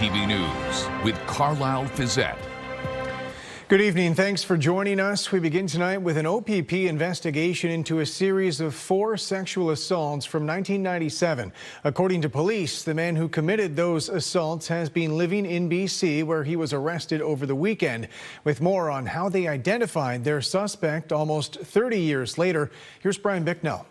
CTV News with Carlyle Fiset. Good evening. Thanks for joining us. We begin tonight with an OPP investigation into a series of 4 sexual assaults from 1997. According to police, the man who committed those assaults has been living in BC, where he was arrested over the weekend. With more on how they identified their suspect almost 30 years later, here's Brian Bicknell.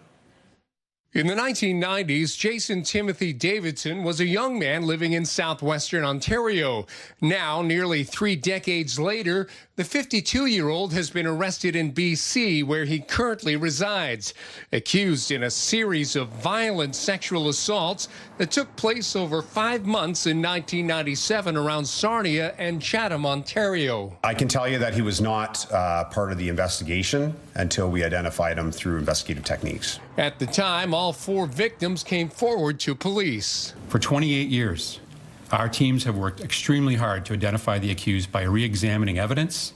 In the 1990s, Jason Timothy Davidson was a young man living in southwestern Ontario. Now, nearly 3 decades later, the 52-year-old has been arrested in BC, where he currently resides, accused in a series of violent sexual assaults that took place over 5 months in 1997 around Sarnia and Chatham, Ontario. I can tell you that he was not part of the investigation until we identified him through investigative techniques. At the time, all 4 victims came forward to police. For 28 years, our teams have worked extremely hard to identify the accused by re-examining evidence,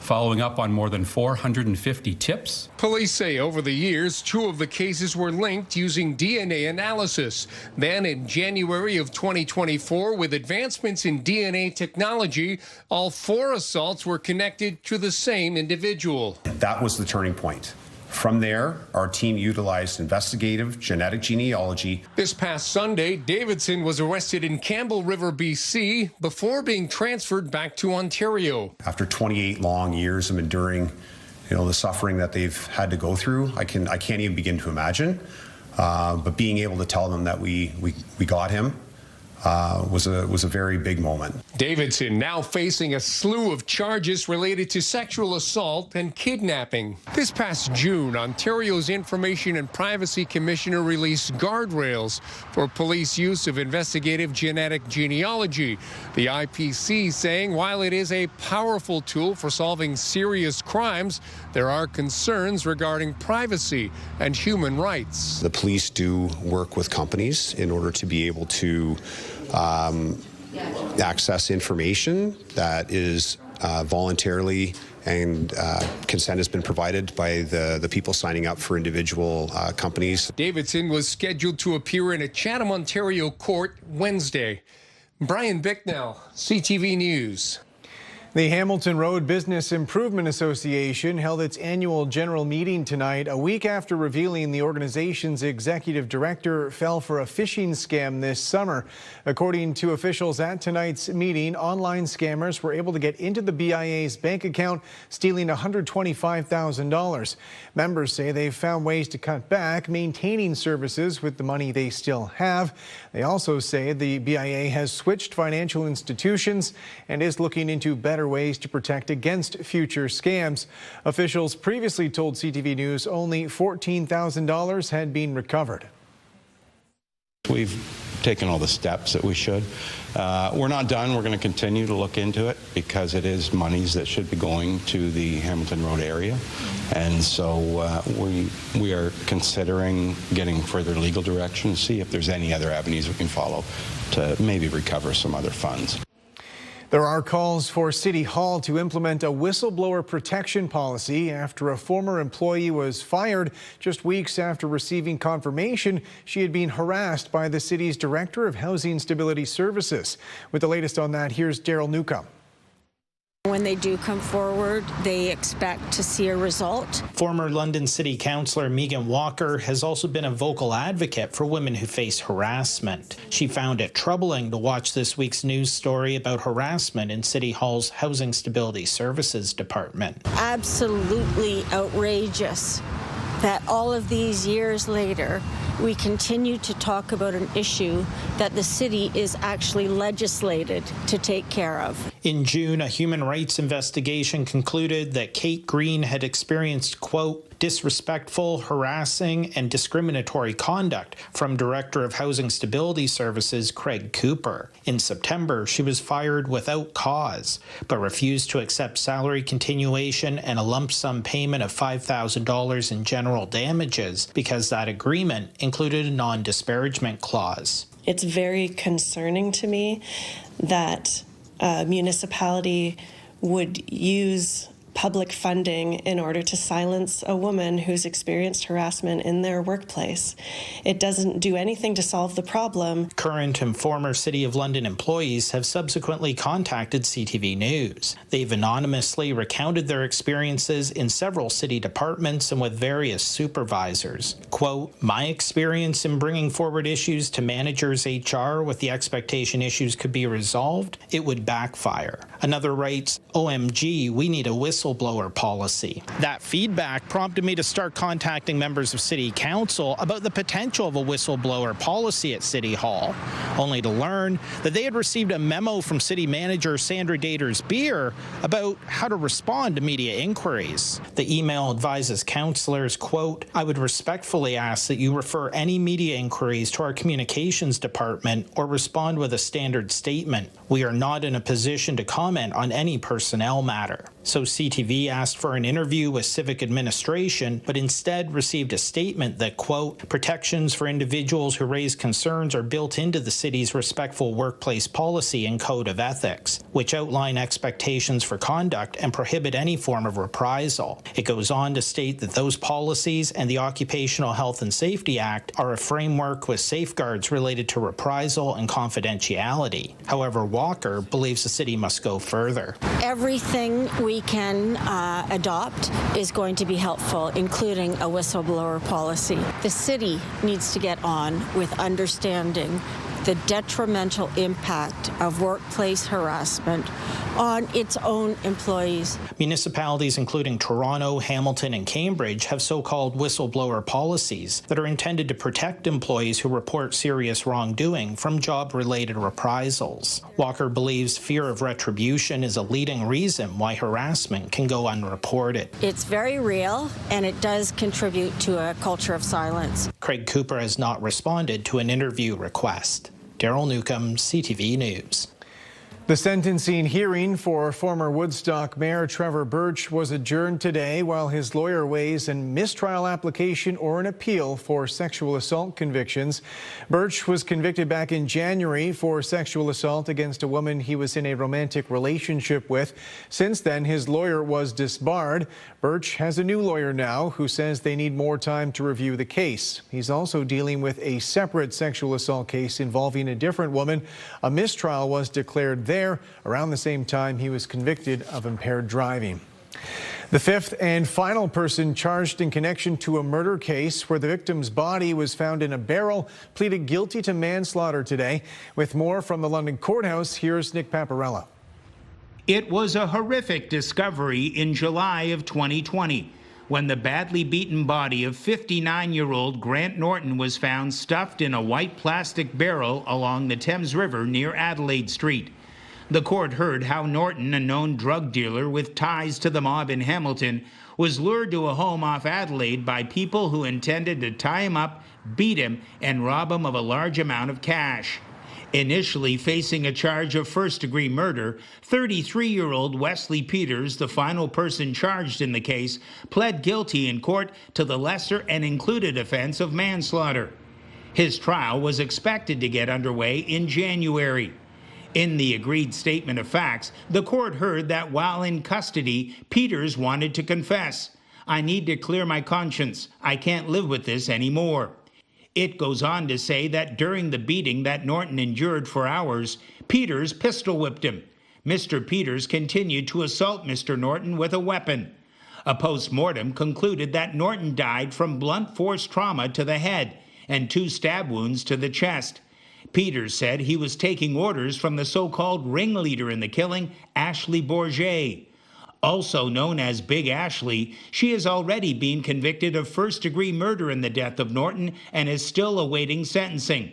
following up on more than 450 tips. Police say over the years, 2 of the cases were linked using DNA analysis. Then in January of 2024, with advancements in DNA technology, all 4 assaults were connected to the same individual. That was the turning point. From there, our team utilized investigative genetic genealogy. This past Sunday, Davidson was arrested in Campbell River, BC, before being transferred back to Ontario. After 28 long years of enduring, the suffering that they've had to go through, I can't even begin to imagine. But being able to tell them that we got him was a very big moment. Davidson now facing a slew of charges related to sexual assault and kidnapping. This past June, Ontario's Information and Privacy Commissioner released guardrails for police use of investigative genetic genealogy. The IPC saying while it is a powerful tool for solving serious crimes, there are concerns regarding privacy and human rights. The police do work with companies in order to be able to access information that is voluntarily and consent has been provided by the people signing up for individual companies. Davidson was scheduled to appear in a Chatham, Ontario court Wednesday. Brian Bicknell, CTV News. The Hamilton Road Business Improvement Association held its annual general meeting tonight, a week after revealing the organization's executive director fell for a phishing scam this summer. According to officials at tonight's meeting, online scammers were able to get into the BIA's bank account, stealing $125,000. Members say they've found ways to cut back, maintaining services with the money they still have. They also say the BIA has switched financial institutions and is looking into better ways to protect against future scams. Officials previously told CTV News only $14,000 had been recovered. We've taken all the steps that we should. We're not done. We're going to continue to look into it because it is monies that should be going to the Hamilton Road area. And so we are considering getting further legal direction to see if there's any other avenues we can follow to maybe recover some other funds. There are calls for City Hall to implement a whistleblower protection policy after a former employee was fired just weeks after receiving confirmation she had been harassed by the city's Director of Housing Stability Services. With the latest on that, here's Daryl Newcomb. When they do come forward, they expect to see a result. Former London City Councillor Megan Walker has also been a vocal advocate for women who face harassment. She found it troubling to watch this week's news story about harassment in City Hall's Housing Stability Services Department. Absolutely outrageous that all of these years later, we continue to talk about an issue that the city is actually legislated to take care of. In June, a human rights investigation concluded that Kate Green had experienced, quote, disrespectful, harassing, and discriminatory conduct from Director of Housing Stability Services Craig Cooper. In September, she was fired without cause, but refused to accept salary continuation and a lump sum payment of $5,000 in general damages because that agreement included a non-disparagement clause. It's very concerning to me that a municipality would use public funding in order to silence a woman who's experienced harassment in their workplace. It doesn't do anything to solve the problem. Current and former City of London employees have subsequently contacted CTV News. They've anonymously recounted their experiences in several city departments and with various supervisors. Quote, "My experience in bringing forward issues to managers' HR with the expectation issues could be resolved, it would backfire." Another writes, "OMG, we need a whistleblower policy." That feedback prompted me to start contacting members of City Council about the potential of a whistleblower policy at City Hall, only to learn that they had received a memo from City Manager Sandra Daters-Beer about how to respond to media inquiries. The email advises councillors, quote, "I would respectfully ask that you refer any media inquiries to our communications department or respond with a standard statement. We are not in a position to comment on any personnel matter." So CTV asked for an interview with Civic Administration, but instead received a statement that, quote, "Protections for individuals who raise concerns are built into the city's respectful workplace policy and code of ethics, which outline expectations for conduct and prohibit any form of reprisal." It goes on to state that those policies and the Occupational Health and Safety Act are a framework with safeguards related to reprisal and confidentiality. However, Walker believes the city must go further. Everything we can adopt is going to be helpful, including a whistleblower policy. The city needs to get on with understanding the detrimental impact of workplace harassment on its own employees. Municipalities including Toronto, Hamilton, and Cambridge have so-called whistleblower policies that are intended to protect employees who report serious wrongdoing from job-related reprisals. Walker believes fear of retribution is a leading reason why harassment can go unreported. It's very real, and it does contribute to a culture of silence. Craig Cooper has not responded to an interview request. Daryl Newcomb, CTV News. The sentencing hearing for former Woodstock Mayor Trevor Birch was adjourned today while his lawyer weighs a mistrial application or an appeal for sexual assault convictions. Birch was convicted back in January for sexual assault against a woman he was in a romantic relationship with. Since then, his lawyer was disbarred. Birch has a new lawyer now who says they need more time to review the case. He's also dealing with a separate sexual assault case involving a different woman. A mistrial was declared there around the same time he was convicted of impaired driving. The fifth and final person charged in connection to a murder case where the victim's body was found in a barrel pleaded guilty to manslaughter today. With more from the London courthouse, here's Nick Paparella. It was a horrific discovery in July of 2020 when the badly beaten body of 59-year-old Grant Norton was found stuffed in a white plastic barrel along the Thames River near Adelaide Street. The court heard how Norton, a known drug dealer with ties to the mob in Hamilton, was lured to a home off Adelaide by people who intended to tie him up, beat him, and rob him of a large amount of cash. Initially facing a charge of first-degree murder, 33-year-old Wesley Peters, the final person charged in the case, pled guilty in court to the lesser and included offense of manslaughter. His trial was expected to get underway in January. In the agreed statement of facts, the court heard that while in custody, Peters wanted to confess. "I need to clear my conscience. I can't live with this anymore." It goes on to say that during the beating that Norton endured for hours, Peters pistol whipped him. Mr. Peters continued to assault Mr. Norton with a weapon. A post-mortem concluded that Norton died from blunt force trauma to the head and 2 stab wounds to the chest. Peters said he was taking orders from the so-called ringleader in the killing, Ashley Bourget. Also known as Big Ashley, she has already been convicted of first-degree murder in the death of Norton and is still awaiting sentencing.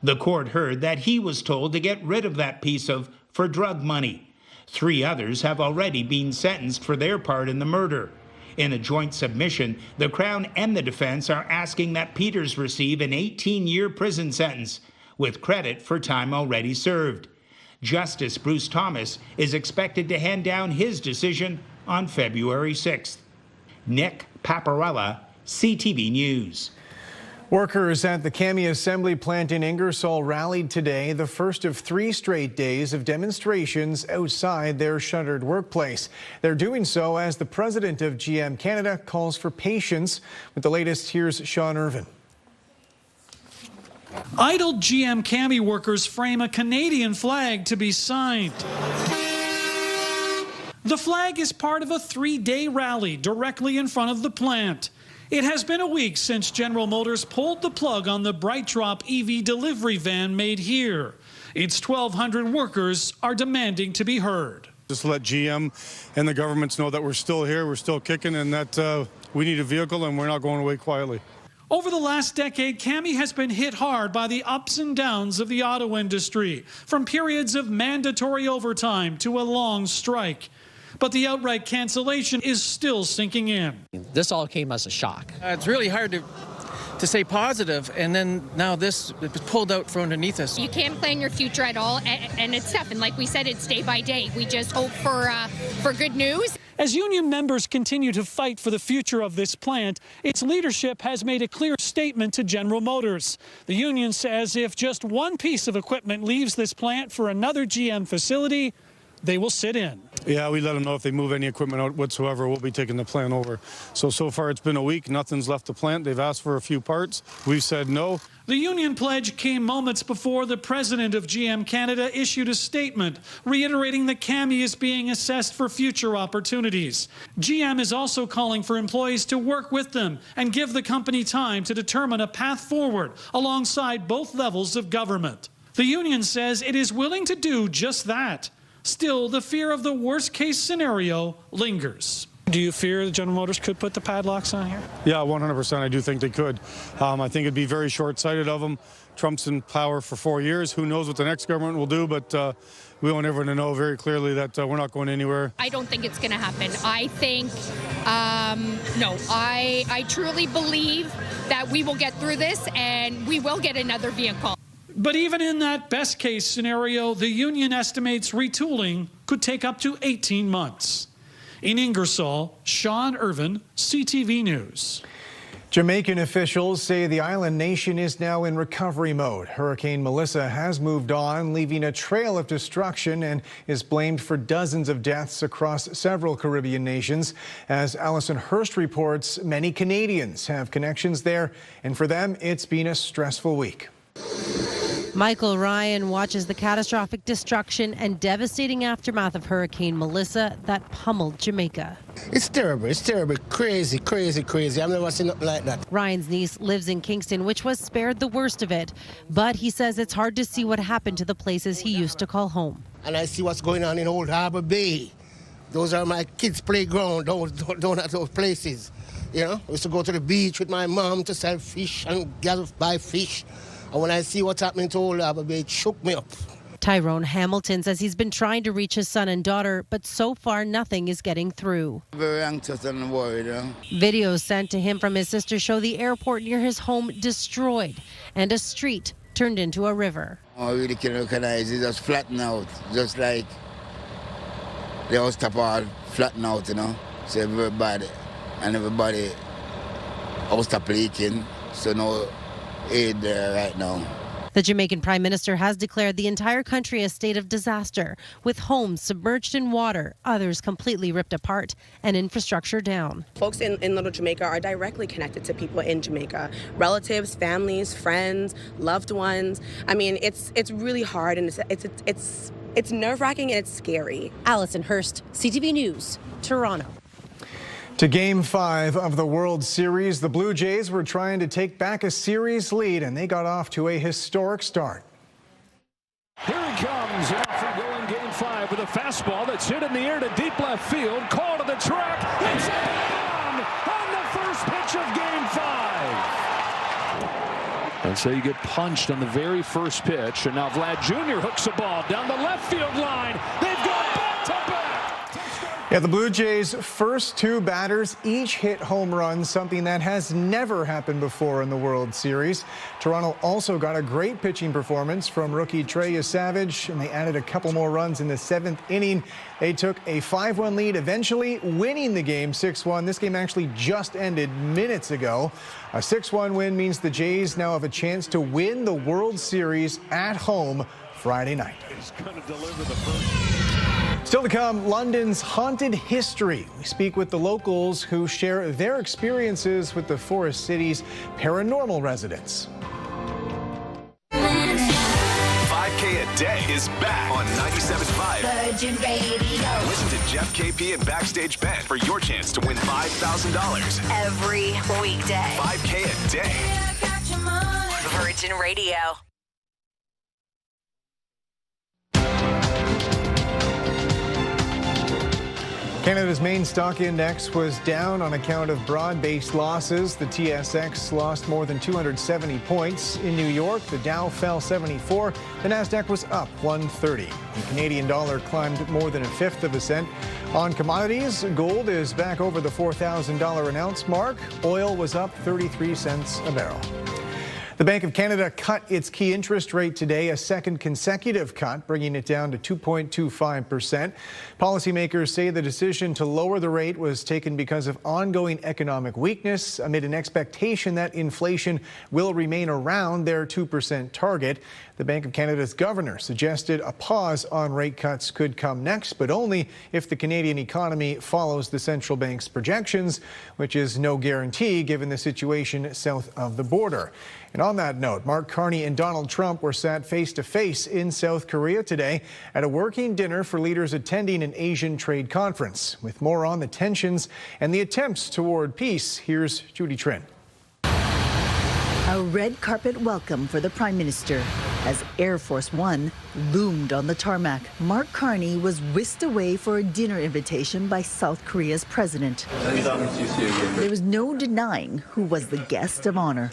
The court heard that he was told to get rid of that piece of for drug money. 3 others have already been sentenced for their part in the murder. In a joint submission, the Crown and the defense are asking that Peters receive an 18-year prison sentence, with credit for time already served. Justice Bruce Thomas is expected to hand down his decision on February 6th. Nick Paparella, CTV News. Workers at the CAMI assembly plant in Ingersoll rallied today, the first of 3 straight days of demonstrations outside their shuttered workplace. They're doing so as the president of GM Canada calls for patience. With the latest, here's Sean Irvin. Idled GM CAMI workers frame a Canadian flag to be signed. The flag is part of a 3-day rally directly in front of the plant. It has been a week since General Motors pulled the plug on the BrightDrop EV delivery van made here. Its 1,200 workers are demanding to be heard. Just let GM and the governments know that we're still here, we're still kicking, and that we need a vehicle and we're not going away quietly. Over the last decade, CAMI has been hit hard by the ups and downs of the auto industry, from periods of mandatory overtime to a long strike. But the outright cancellation is still sinking in. This all came as a shock. It's really hard to stay positive, and then now this was pulled out from underneath us. You can't plan your future at all, and it's tough. And like we said, it's day by day. We just hope for good news. As union members continue to fight for the future of this plant, its leadership has made a clear statement to General Motors. The union says if just one piece of equipment leaves this plant for another GM facility, they will sit in. Yeah, we let them know if they move any equipment out whatsoever, we'll be taking the plant over. So far it's been a week, nothing's left the plant. They've asked for a few parts. We've said no. The union pledge came moments before the president of GM Canada issued a statement reiterating that CAMI is being assessed for future opportunities. GM is also calling for employees to work with them and give the company time to determine a path forward alongside both levels of government. The union says it is willing to do just that. Still, the fear of the worst-case scenario lingers. Do you fear that General Motors could put the padlocks on here? Yeah, 100%. I do think they could. I think it'd be very short-sighted of them. Trump's in power for 4 years. Who knows what the next government will do, but we want everyone to know very clearly that we're not going anywhere. I don't think it's going to happen. I think, no, I truly believe that we will get through this and we will get another vehicle. But even in that best-case scenario, the union estimates retooling could take up to 18 months. In Ingersoll, Sean Irvin, CTV News. Jamaican officials say the island nation is now in recovery mode. Hurricane Melissa has moved on, leaving a trail of destruction and is blamed for dozens of deaths across several Caribbean nations. As Alison Hurst reports, many Canadians have connections there, and for them, it's been a stressful week. Michael Ryan watches the catastrophic destruction and devastating aftermath of Hurricane Melissa that pummeled Jamaica. It's terrible. It's terrible. Crazy, crazy, crazy. I've never seen nothing like that. Ryan's niece lives in Kingston, which was spared the worst of it. But he says it's hard to see what happened to the places he used to call home. And I see what's going on in Old Harbour Bay. Those are my kids' playground, down at those places. You know, I used to go to the beach with my mom to sell fish and buy fish. And when I see what's happening to Old Harbour Bay, it shook me up. Tyrone Hamilton says he's been trying to reach his son and daughter, but so far nothing is getting through. Very anxious and worried. Videos sent to him from his sister show the airport near his home destroyed and a street turned into a river. I really can recognize it just flatten out, just like the house top all flatten out, you know. So everybody house top leaking, so no aid there right now. The Jamaican Prime Minister has declared the entire country a state of disaster, with homes submerged in water, others completely ripped apart, and infrastructure down. Folks in Little Jamaica are directly connected to people in Jamaica. Relatives, families, friends, loved ones. I mean, it's really hard, and it's nerve-wracking and it's scary. Alison Hurst, CTV News, Toronto. To Game 5 of the World Series, the Blue Jays were trying to take back a series lead, and they got off to a historic start. Here he comes, off from going Game 5 with a fastball that's hit in the air to deep left field, call to the track, it's on the first pitch of Game 5. And so you get punched on the very first pitch, and now Vlad Jr. hooks a ball down the left field line. They've got back-to-back. Yeah, the Blue Jays' first two batters each hit home runs, something that has never happened before in the World Series. Toronto also got a great pitching performance from rookie Trey Savage, and they added a couple more runs in the 7th inning. They took a 5-1 lead, eventually winning the game 6-1. This game actually just ended minutes ago. A 6-1 win means the Jays now have a chance to win the World Series at home Friday night. Still to come, London's haunted history. We speak with the locals who share their experiences with the Forest City's paranormal residents. 5K a day is back on 97.5 Virgin Radio. Listen to Jeff, KP, and Backstage Ben for your chance to win $5,000 Every weekday. 5K a day. Virgin Radio. Canada's main stock index was down on account of broad-based losses. The TSX lost more than 270 points. In New York, the Dow fell 74. The Nasdaq was up 130. The Canadian dollar climbed more than 1/5 of a cent. On commodities, gold is back over the $4,000 an ounce mark. Oil was up 33 cents a barrel. The Bank of Canada cut its key interest rate today, a second consecutive cut, bringing it down to 2.25%. Policymakers say the decision to lower the rate was taken because of ongoing economic weakness amid an expectation that inflation will remain around their 2% target. The Bank of Canada's governor suggested a pause on rate cuts could come next, but only if the Canadian economy follows the central bank's projections, which is no guarantee given the situation south of the border. And on that note, Mark Carney and Donald Trump were sat face-to-face in South Korea today at a working dinner for leaders attending an Asian trade conference. With more on the tensions and the attempts toward peace, here's Judy Trin. A red carpet welcome for the Prime Minister. As Air Force One loomed on the tarmac, Mark Carney was whisked away for a dinner invitation by South Korea's president. There was no denying who was the guest of honor.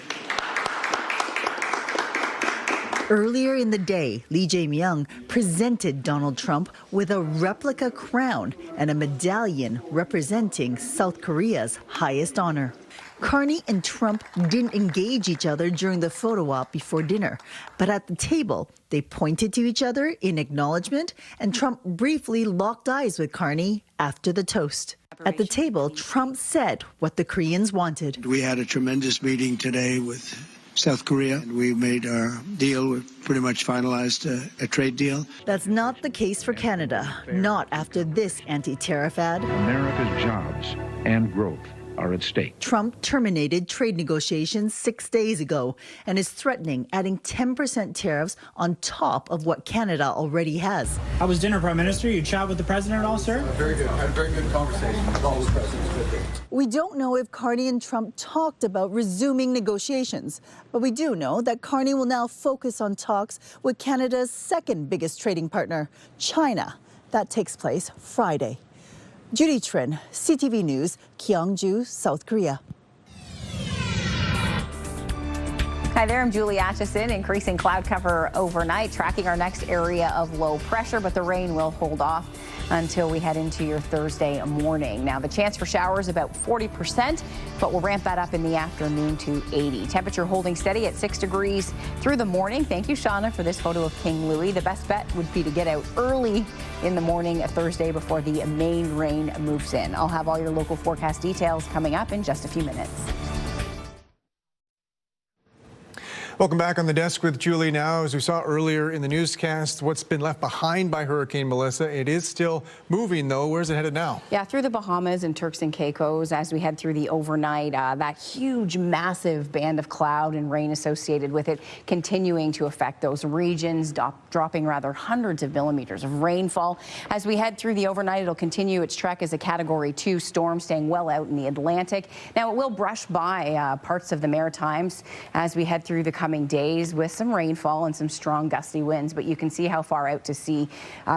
Earlier in the day, Lee Jae-myung presented Donald Trump with a replica crown and a medallion representing South Korea's highest honor. Carney and Trump didn't engage each other during the photo op before dinner, but at the table, they pointed to each other in acknowledgement, and Trump briefly locked eyes with Carney after the toast. At the table, Trump said what the Koreans wanted. We had a tremendous meeting today with South Korea. We made our deal. We pretty much finalized a trade deal. That's not the case for Canada, not after this anti-tariff ad. America's jobs and growth are at stake. Trump terminated trade negotiations 6 days ago and is threatening adding 10% tariffs on top of what Canada already has. How was dinner, Prime Minister? You chat with the president at all, sir? Very good. I had a very good conversation with all the presidents. We don't know if Carney and Trump talked about resuming negotiations, but we do know that Carney will now focus on talks with Canada's second biggest trading partner, China. That takes place Friday. Judy Trin, CTV News, Gyeongju, South Korea. Hi there, I'm Julie Atchison. Increasing cloud cover overnight, tracking our next area of low pressure, but the rain will hold off until we head into your Thursday morning. Now, the chance for showers about 40%, but we'll ramp that up in the afternoon to 80. Temperature holding steady at 6 degrees through the morning. Thank you, Shauna, for this photo of King Louis. The best bet would be to get out early in the morning Thursday before the main rain moves in. I'll have all your local forecast details coming up in just a few minutes. Welcome back on the desk with Julie now. As we saw earlier in the newscast, what's been left behind by Hurricane Melissa, it is still moving though. Where's it headed now? Yeah, through the Bahamas and Turks and Caicos as we head through the overnight. That huge, massive band of cloud and rain associated with it continuing to affect those regions, dropping rather hundreds of millimeters of rainfall. As we head through the overnight, it'll continue its trek as a Category 2 storm, staying well out in the Atlantic. Now, it will brush by parts of the Maritimes as we head through the coming coming days with some rainfall and some strong gusty winds, but you can see how far out to sea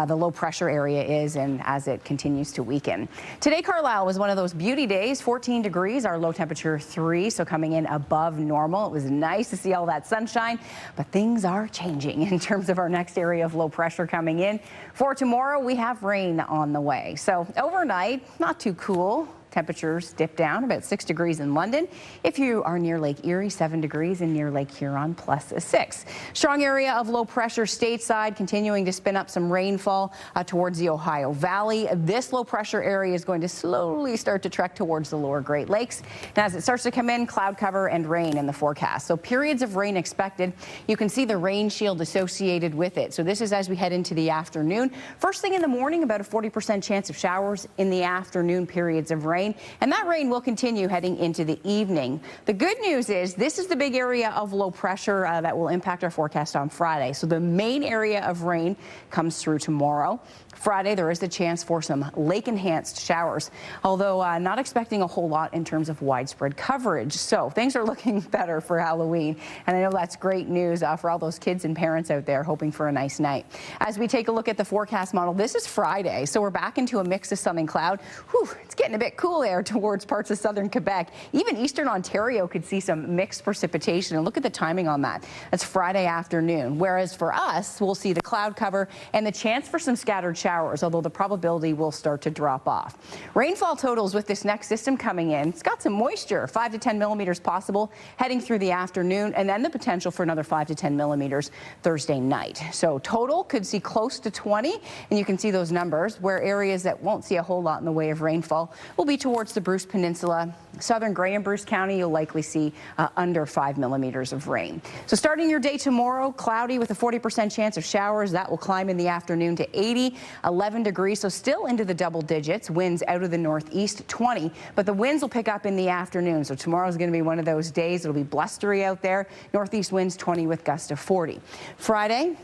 the low pressure area is and as it continues to weaken. Today, Carlyle was one of those beauty days, 14 degrees, our low temperature 3, so coming in above normal. It was nice to see all that sunshine, but things are changing in terms of our next area of low pressure coming in. For tomorrow, we have rain on the way. So overnight, not too cool. Temperatures dip down about 6 degrees in London. If you are near Lake Erie, 7 degrees, and near Lake Huron, +6. Strong area of low pressure stateside, continuing to spin up some rainfall towards the Ohio Valley. This low pressure area is going to slowly start to trek towards the lower Great Lakes. And as it starts to come in, cloud cover and rain in the forecast. So periods of rain expected. You can see the rain shield associated with it. So this is as we head into the afternoon. First thing in the morning, about a 40% chance of showers. In the afternoon, periods of rain. And that rain will continue heading into the evening. The good news is this is the big area of low pressure that will impact our forecast on Friday. So the main area of rain comes through tomorrow. Friday, there is the chance for some lake-enhanced showers, although not expecting a whole lot in terms of widespread coverage. So things are looking better for Halloween, and I know that's great news for all those kids and parents out there hoping for a nice night. As we take a look at the forecast model, this is Friday, so we're back into a mix of sun and cloud. Whew, it's getting a bit cool there towards parts of southern Quebec. Even eastern Ontario could see some mixed precipitation, and look at the timing on that. That's Friday afternoon, whereas for us, we'll see the cloud cover and the chance for some scattered showers, although the probability will start to drop off. Rainfall totals with this next system coming in. It's got some moisture, 5 to 10 millimeters possible heading through the afternoon, and then the potential for another 5 to 10 millimeters Thursday night. So total could see close to 20, and you can see those numbers where areas that won't see a whole lot in the way of rainfall will be towards the Bruce Peninsula. Southern Grey and Bruce County, you'll likely see under 5 millimeters of rain. So starting your day tomorrow, cloudy with a 40% chance of showers. That will climb in the afternoon to 80, 11 degrees, so still into the double digits. Winds out of the northeast, 20, but the winds will pick up in the afternoon. So tomorrow's going to be one of those days. It'll be blustery out there. Northeast winds 20 with gusts of 40. Friday,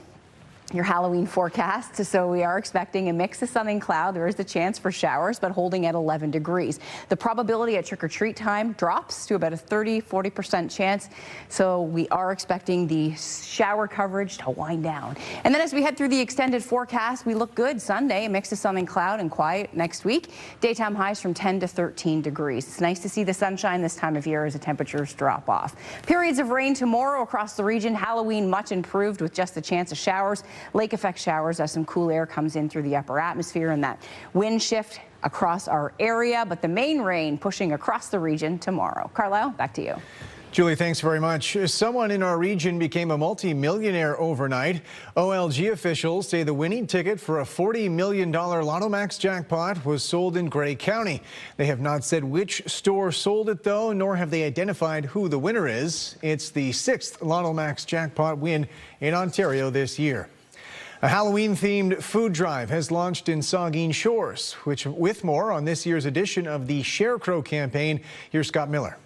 your Halloween forecast. So we are expecting a mix of sun and cloud. There is the chance for showers, but holding at 11 degrees. The probability at trick-or-treat time drops to about a 30-40% chance. So we are expecting the shower coverage to wind down. And then as we head through the extended forecast, we look good Sunday, a mix of sun and cloud and quiet next week. Daytime highs from 10 to 13 degrees. It's nice to see the sunshine this time of year as the temperatures drop off. Periods of rain tomorrow across the region. Halloween much improved with just the chance of showers. Lake effect showers as some cool air comes in through the upper atmosphere and that wind shift across our area, but the main rain pushing across the region tomorrow. Carlyle, back to you. Julie, thanks very much. Someone in our region became a multi-millionaire overnight. OLG officials say the winning ticket for a $40 million Lotto Max jackpot was sold in Grey County. They have not said which store sold it, though, nor have they identified who the winner is. It's the 6th Lotto Max jackpot win in Ontario this year. A Halloween-themed food drive has launched in Saugeen Shores, with more on this year's edition of the Scarecrow campaign. Here's Scott Miller.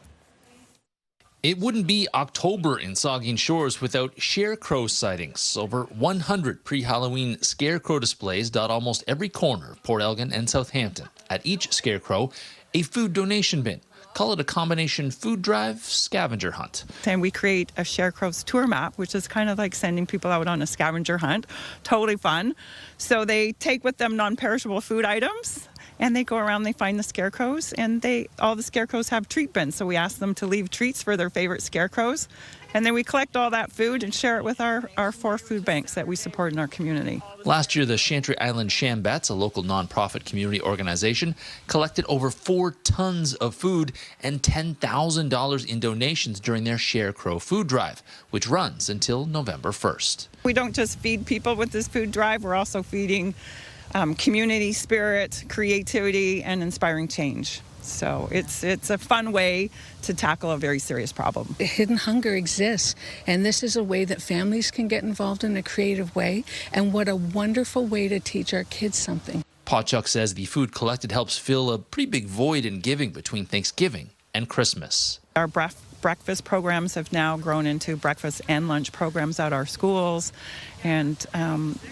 It wouldn't be October in Saugeen Shores without Scarecrow sightings. Over 100 pre-Halloween Scarecrow displays dot almost every corner of Port Elgin and Southampton. At each Scarecrow, a food donation bin. Call it a combination food drive scavenger hunt. And we create a Scarecrow's tour map, which is kind of like sending people out on a scavenger hunt. Totally fun. So they take with them non-perishable food items, and they go around, they find the scarecrows, and all the scarecrows have treat bins. So we ask them to leave treats for their favorite scarecrows. And then we collect all that food and share it with our 4 food banks that we support in our community. Last year, the Chantry Island Shambets, a local nonprofit community organization, collected over 4 tons of food and $10,000 in donations during their Scarecrow food drive, which runs until November 1st. We don't just feed people with this food drive, we're also feeding community spirit, creativity, and inspiring change. So it's a fun way to tackle a very serious problem. Hidden hunger exists, and this is a way that families can get involved in a creative way, and what a wonderful way to teach our kids something. Pawchuk says the food collected helps fill a pretty big void in giving between Thanksgiving and Christmas. Our breakfast programs have now grown into breakfast and lunch programs at our schools, And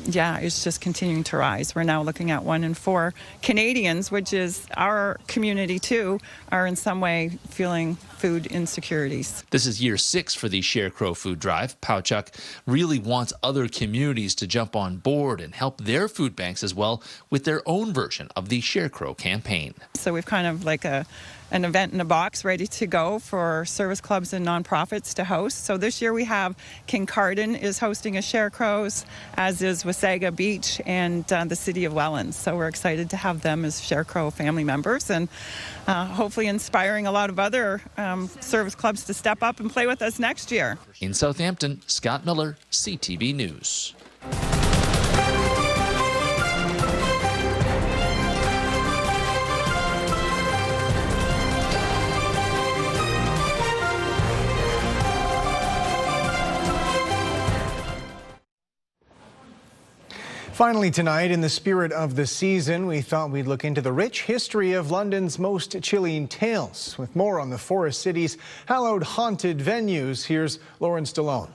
yeah, it's just continuing to rise. We're now looking at 1 in 4 Canadians, which is our community too, are in some way feeling food insecurities. This is year 6 for the Scarecrow food drive. Pauchuk really wants other communities to jump on board and help their food banks as well with their own version of the Scarecrow campaign. So we've kind of like an event in a box ready to go for service clubs and nonprofits to host. So this year we have Kincardine is hosting a Scarecrows, as is Wasaga Beach and the City of Welland. So we're excited to have them as Scarecrow family members and hopefully inspiring a lot of other service clubs to step up and play with us next year. In Southampton, Scott Miller, CTV News. Finally tonight, in the spirit of the season, we thought we'd look into the rich history of London's most chilling tales. With more on the Forest City's hallowed haunted venues, here's Lauren Stallone.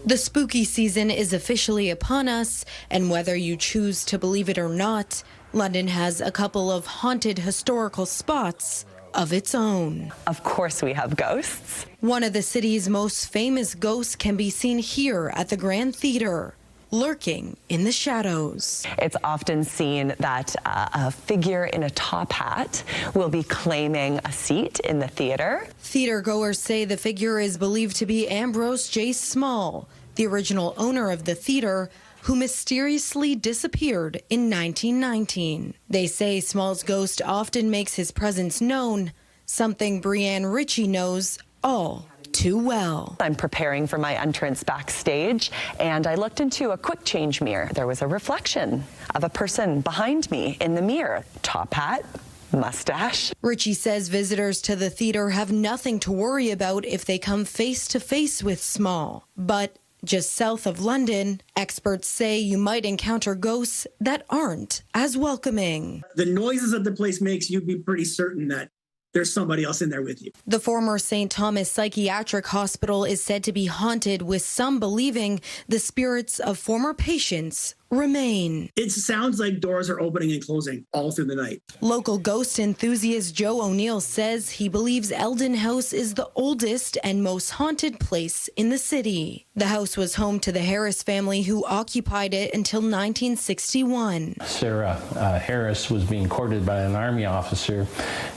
The spooky season is officially upon us, and whether you choose to believe it or not, London has a couple of haunted historical spots of its own. Of course we have ghosts. One of the city's most famous ghosts can be seen here at the Grand Theatre, lurking in the shadows. It's often seen that a figure in a top hat will be claiming a seat in the theater. Theater goers say the figure is believed to be Ambrose J. Small, the original owner of the theater, who mysteriously disappeared in 1919. They say Small's ghost often makes his presence known, something Brianne Ritchie knows all too well. I'm preparing for my entrance backstage, and I looked into a quick change mirror. There was a reflection of a person behind me in the mirror. Top hat, mustache. Ritchie says visitors to the theater have nothing to worry about if they come face to face with Small. But just south of London, experts say you might encounter ghosts that aren't as welcoming. The noises that the place makes, you'd be pretty certain that there's somebody else in there with you. The former St. Thomas Psychiatric Hospital is said to be haunted, with some believing the spirits of former patients remain. It sounds like doors are opening and closing all through the night. Local ghost enthusiast Joe O'Neill says he believes Eldon House is the oldest and most haunted place in the city. The house was home to the Harris family, who occupied it until 1961. Sarah Harris was being courted by an army officer,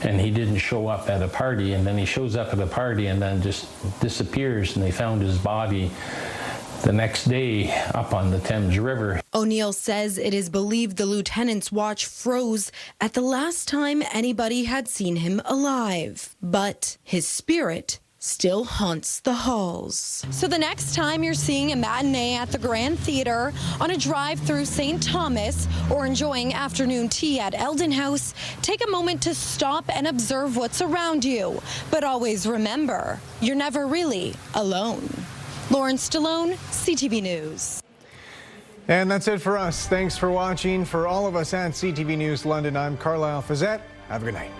and he didn't show up at a party, and then he shows up at a party and then just disappears, and they found his body the next day up on the Thames River. O'Neill says it is believed the lieutenant's watch froze at the last time anybody had seen him alive. But his spirit still haunts the halls. So the next time you're seeing a matinee at the Grand Theatre, on a drive through St. Thomas, or enjoying afternoon tea at Eldon House, take a moment to stop and observe what's around you. But always remember, you're never really alone. Lauren Stallone, CTV News. And that's it for us. Thanks for watching. For all of us at CTV News London, I'm Carlyle Fiset. Have a good night.